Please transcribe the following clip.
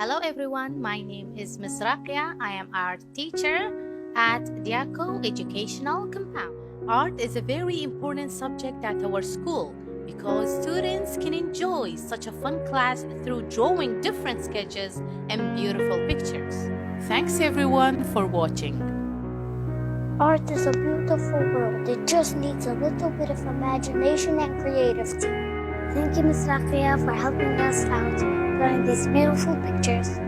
Hello everyone, my name is Ms. Rakia. I am art teacher at Dyako Educational Compound. Art is a very important subject at our school because students can enjoy such a fun class through drawing different sketches and beautiful pictures. Thanks everyone for watching. Art is a beautiful world. It just needs a little bit of imagination and creativity. Thank you, Ms. Rakia, for helping us out drawing these beautiful pictures.